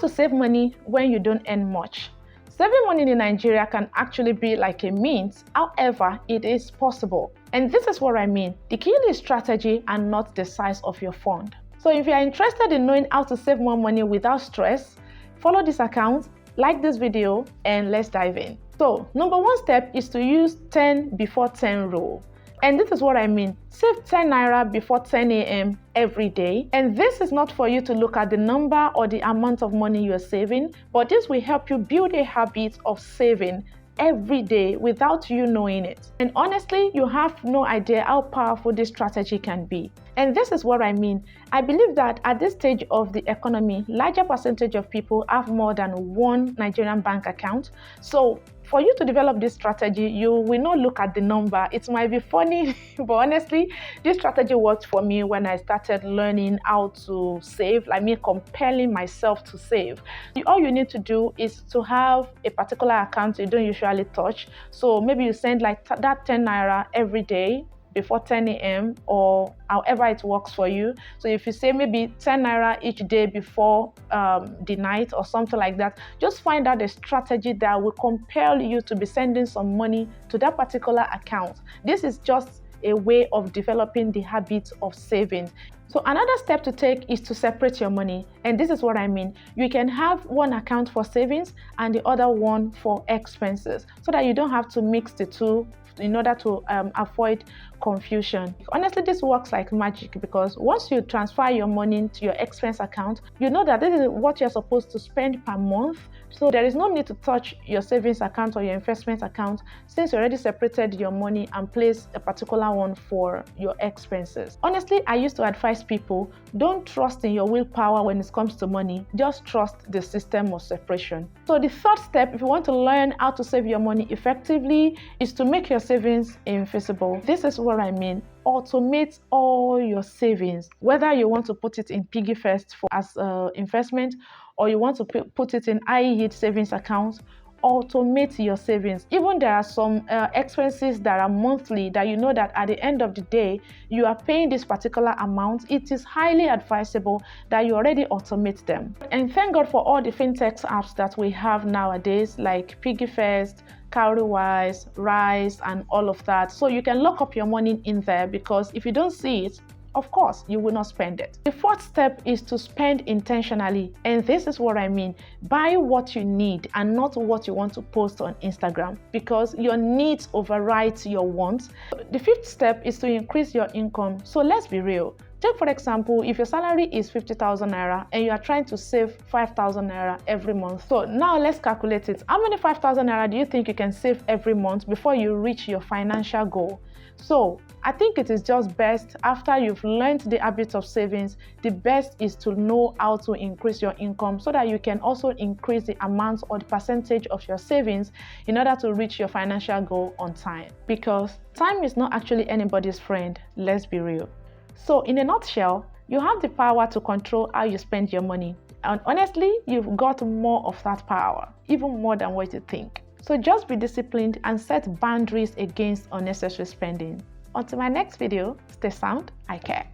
to save money when you don't earn much. Saving money in Nigeria can actually be like a means, however, it is possible. And this is what I mean. The key is strategy and not the size of your fund. So if you are interested in knowing how to save more money without stress, follow this account, like this video, and let's dive in. So number one step is to use 10 before 10 rule. And this is what I mean. Save 10 naira before 10 a.m. every day. And this is not for you to look at the number or the amount of money you're saving, but this will help you build a habit of saving every day without you knowing it. And honestly, you have no idea how powerful this strategy can be. And this is what I mean. I believe that at this stage of the economy, larger percentage of people have more than one Nigerian bank account. So for you to develop this strategy, you will not look at the number. It might be funny, but honestly, this strategy worked for me when I started learning how to save, like me compelling myself to save. All you need to do is to have a particular account you don't usually touch. So maybe you send like that 10 naira every day before 10 a.m. or however it works for you. So if you say maybe 10 naira each day before the night or something like that, just find out a strategy that will compel you to be sending some money to that particular account. This is just a way of developing the habit of saving. So another step to take is to separate your money. And this is what I mean. You can have one account for savings and the other one for expenses so that you don't have to mix the two in order to avoid confusion. Honestly, this works like magic because once you transfer your money to your expense account, you know that this is what you're supposed to spend per month. So there is no need to touch your savings account or your investment account since you already separated your money and placed a particular one for your expenses. Honestly, I used to advise people, don't trust in your willpower when it comes to money, just trust the system of separation. So the third step, if you want to learn how to save your money effectively, is to make your savings invisible. This is what I mean. Automate all your savings, whether you want to put it in piggy first as investment or you want to put it in high yield savings accounts. Automate your savings. Even there are some expenses that are monthly that you know that at the end of the day you are paying this particular amount. It is highly advisable that you already automate them. And thank God for all the fintech apps that we have nowadays, like PiggyFirst, Cowrywise, Rise, and all of that. So you can lock up your money in there because if you don't see it, of course, you will not spend it. The fourth step is to spend intentionally. And this is what I mean. Buy what you need and not what you want to post on Instagram because your needs override your wants. The fifth step is to increase your income. So let's be real. Take for example, if your salary is 50,000 naira and you are trying to save 5,000 naira every month. So now let's calculate it. How many 5,000 naira do you think you can save every month before you reach your financial goal? So I think it is just best after you've learned the habit of savings, the best is to know how to increase your income so that you can also increase the amount or the percentage of your savings in order to reach your financial goal on time. Because time is not actually anybody's friend, let's be real. So in a nutshell, you have the power to control how you spend your money. And honestly, you've got more of that power, even more than what you think. So just be disciplined and set boundaries against unnecessary spending. Until my next video, stay sound, I care.